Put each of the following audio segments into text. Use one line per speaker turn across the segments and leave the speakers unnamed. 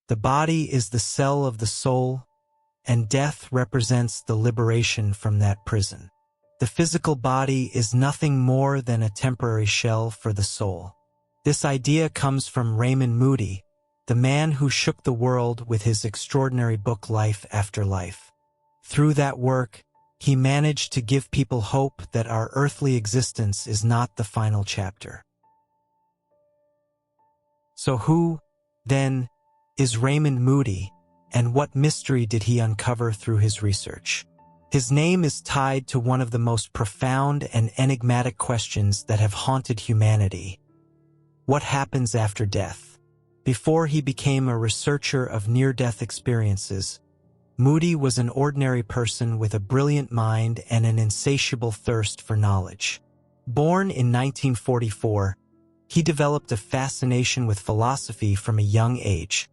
The body is the cell of the soul, and death represents the liberation from that prison. The physical body is nothing more than a temporary shell for the soul. This idea comes from Raymond Moody, the man who shook the world with his extraordinary book Life After Life. Through that work, he managed to give people hope that our earthly existence is not the final chapter. So who, then, is Raymond Moody, and what mystery did he uncover through his research? His name is tied to one of the most profound and enigmatic questions that have haunted humanity. What happens after death? Before he became a researcher of near-death experiences, Moody was an ordinary person with a brilliant mind and an insatiable thirst for knowledge. Born in 1944, he developed a fascination with philosophy from a young age,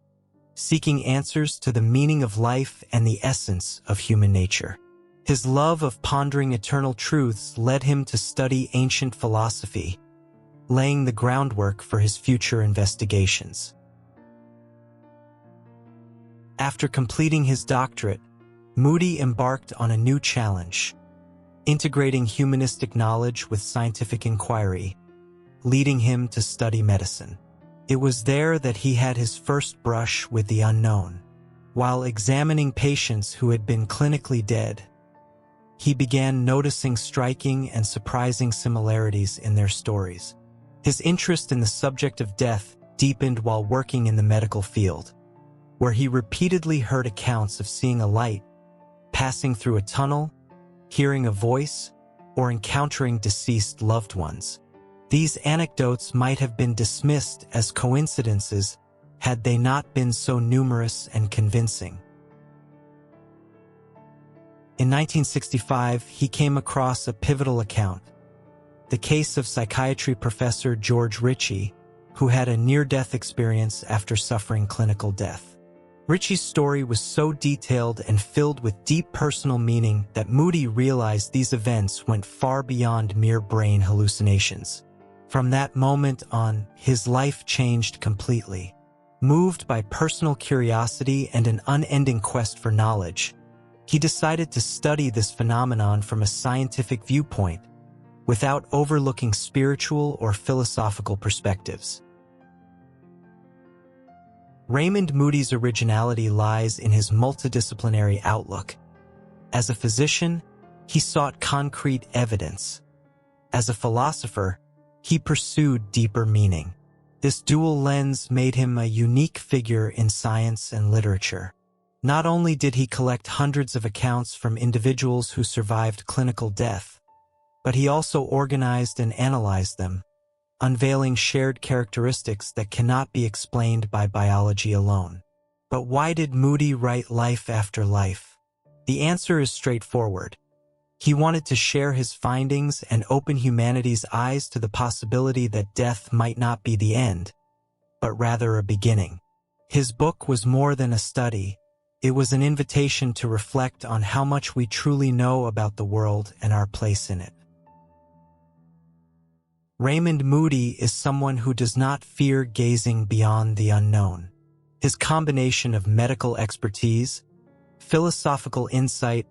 seeking answers to the meaning of life and the essence of human nature. His love of pondering eternal truths led him to study ancient philosophy, laying the groundwork for his future investigations. After completing his doctorate, Moody embarked on a new challenge, integrating humanistic knowledge with scientific inquiry, leading him to study medicine. It was there that he had his first brush with the unknown. While examining patients who had been clinically dead, he began noticing striking and surprising similarities in their stories. His interest in the subject of death deepened while working in the medical field, where he repeatedly heard accounts of seeing a light, passing through a tunnel, hearing a voice, or encountering deceased loved ones. These anecdotes might have been dismissed as coincidences had they not been so numerous and convincing. In 1965, he came across a pivotal account, the case of psychiatry professor George Ritchie, who had a near-death experience after suffering clinical death. Ritchie's story was so detailed and filled with deep personal meaning that Moody realized these events went far beyond mere brain hallucinations. From that moment on, his life changed completely. Moved by personal curiosity and an unending quest for knowledge, he decided to study this phenomenon from a scientific viewpoint, without overlooking spiritual or philosophical perspectives. Raymond Moody's originality lies in his multidisciplinary outlook. As a physician, he sought concrete evidence. As a philosopher, he pursued deeper meaning. This dual lens made him a unique figure in science and literature. Not only did he collect hundreds of accounts from individuals who survived clinical death, but he also organized and analyzed them, unveiling shared characteristics that cannot be explained by biology alone. But why did Moody write Life After Life? The answer is straightforward. He wanted to share his findings and open humanity's eyes to the possibility that death might not be the end, but rather a beginning. His book was more than a study. It was an invitation to reflect on how much we truly know about the world and our place in it. Raymond Moody is someone who does not fear gazing beyond the unknown. His combination of medical expertise, philosophical insight,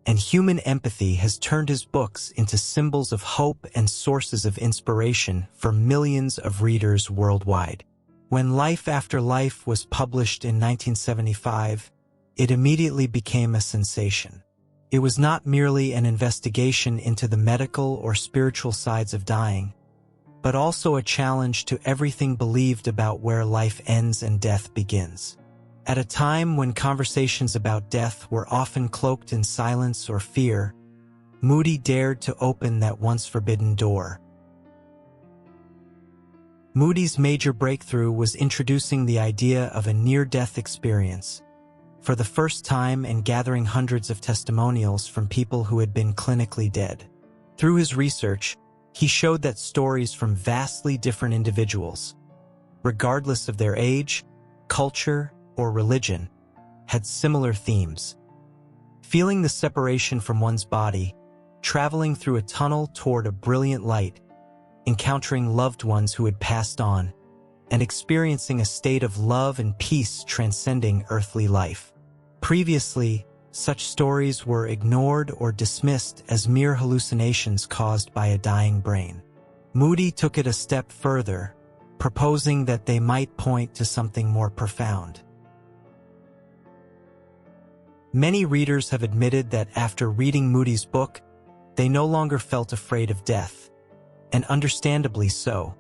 and human empathy has turned his books into symbols of hope and sources of inspiration for millions of readers worldwide. When Life After Life was published in 1975, it immediately became a sensation. It was not merely an investigation into the medical or spiritual sides of dying, but also a challenge to everything believed about where life ends and death begins. At a time when conversations about death were often cloaked in silence or fear, Moody dared to open that once forbidden door. Moody's major breakthrough was introducing the idea of a near-death experience, for the first time, and gathering hundreds of testimonials from people who had been clinically dead. Through his research, he showed that stories from vastly different individuals, regardless of their age, culture, or religion, had similar themes. Feeling the separation from one's body, traveling through a tunnel toward a brilliant light, encountering loved ones who had passed on, and experiencing a state of love and peace transcending earthly life. Previously, such stories were ignored or dismissed as mere hallucinations caused by a dying brain. Moody took it a step further, proposing that they might point to something more profound. Many readers have admitted that after reading Moody's book, they no longer felt afraid of death, and understandably so,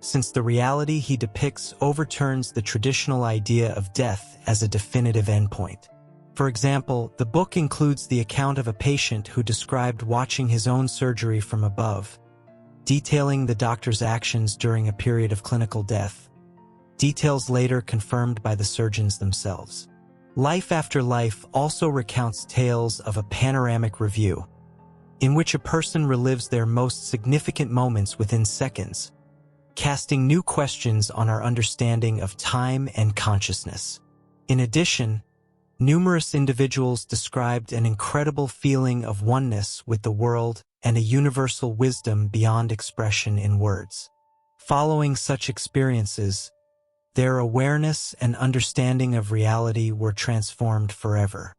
since the reality he depicts overturns the traditional idea of death as a definitive endpoint. For example, the book includes the account of a patient who described watching his own surgery from above, detailing the doctor's actions during a period of clinical death, details later confirmed by the surgeons themselves. Life After Life also recounts tales of a panoramic review, in which a person relives their most significant moments within seconds, casting new questions on our understanding of time and consciousness. In addition, numerous individuals described an incredible feeling of oneness with the world and a universal wisdom beyond expression in words. Following such experiences, their awareness and understanding of reality were transformed forever.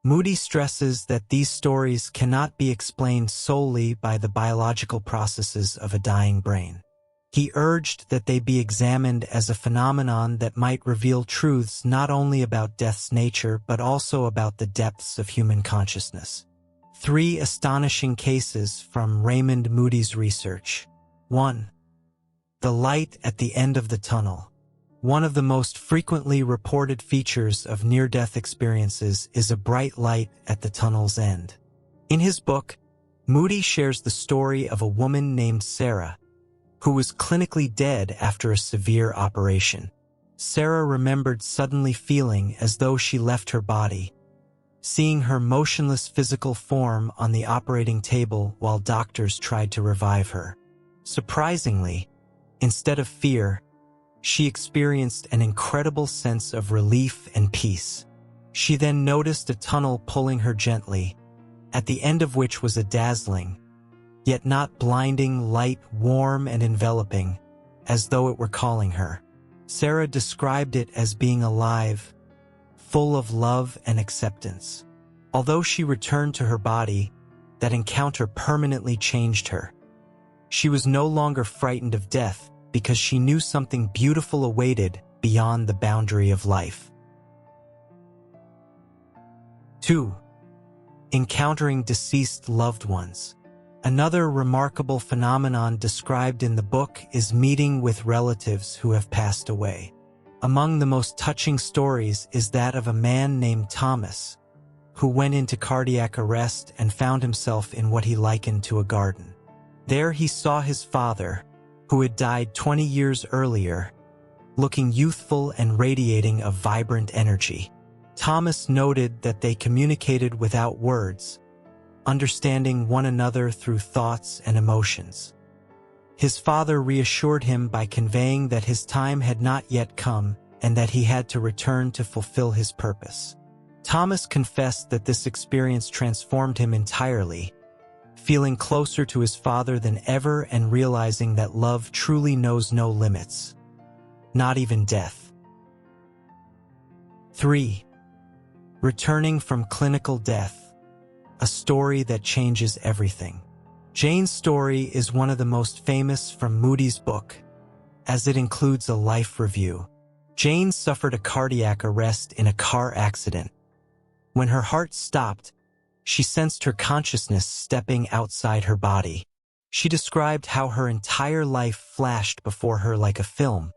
Moody stresses that these stories cannot be explained solely by the biological processes of a dying brain. He urged that they be examined as a phenomenon that might reveal truths not only about death's nature but also about the depths of human consciousness. 3 astonishing cases from Raymond Moody's research. 1. The light at the end of the tunnel. One of the most frequently reported features of near-death experiences is a bright light at the tunnel's end. In his book, Moody shares the story of a woman named Sarah, who was clinically dead after a severe operation. Sarah remembered suddenly feeling as though she left her body, seeing her motionless physical form on the operating table while doctors tried to revive her. Surprisingly, instead of fear, she experienced an incredible sense of relief and peace. She then noticed a tunnel pulling her gently, at the end of which was a dazzling, yet not blinding light, warm and enveloping, as though it were calling her. Sarah described it as being alive, full of love and acceptance. Although she returned to her body, that encounter permanently changed her. She was no longer frightened of death because she knew something beautiful awaited beyond the boundary of life. 2. Encountering deceased loved ones. Another remarkable phenomenon described in the book is meeting with relatives who have passed away. Among the most touching stories is that of a man named Thomas, who went into cardiac arrest and found himself in what he likened to a garden. There he saw his father, who had died 20 years earlier, looking youthful and radiating a vibrant energy. Thomas noted that they communicated without words, understanding one another through thoughts and emotions. His father reassured him by conveying that his time had not yet come and that he had to return to fulfill his purpose. Thomas confessed that this experience transformed him entirely, feeling closer to his father than ever and realizing that love truly knows no limits, not even death. 3. Returning from clinical death, a story that changes everything. Jane's story is one of the most famous from Moody's book, as it includes a life review. Jane suffered a cardiac arrest in a car accident. When her heart stopped, she sensed her consciousness stepping outside her body. She described how her entire life flashed before her like a film,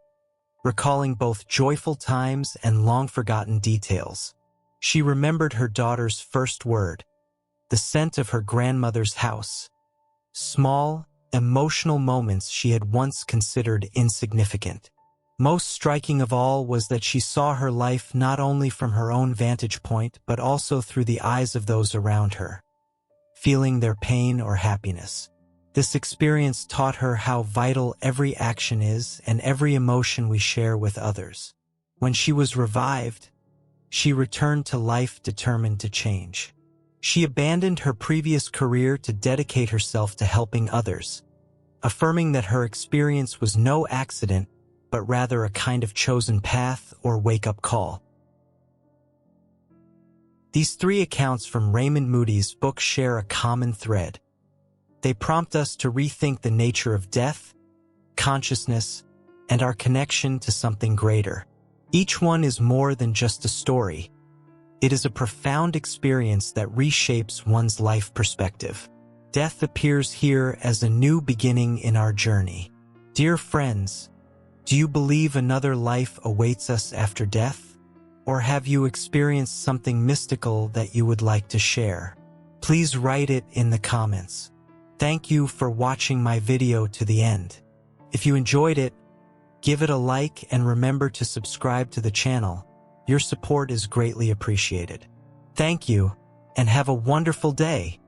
recalling both joyful times and long-forgotten details. She remembered her daughter's first word, the scent of her grandmother's house, small, emotional moments she had once considered insignificant. Most striking of all was that she saw her life not only from her own vantage point but also through the eyes of those around her, feeling their pain or happiness. This experience taught her how vital every action is and every emotion we share with others. When she was revived, she returned to life determined to change. She abandoned her previous career to dedicate herself to helping others, affirming that her experience was no accident, but rather a kind of chosen path or wake-up call. These three accounts from Raymond Moody's book share a common thread. They prompt us to rethink the nature of death, consciousness, and our connection to something greater. Each one is more than just a story. It is a profound experience that reshapes one's life perspective. Death appears here as a new beginning in our journey. Dear friends, do you believe another life awaits us after death? Or have you experienced something mystical that you would like to share? Please write it in the comments. Thank you for watching my video to the end. If you enjoyed it, give it a like and remember to subscribe to the channel. Your support is greatly appreciated. Thank you, and have a wonderful day.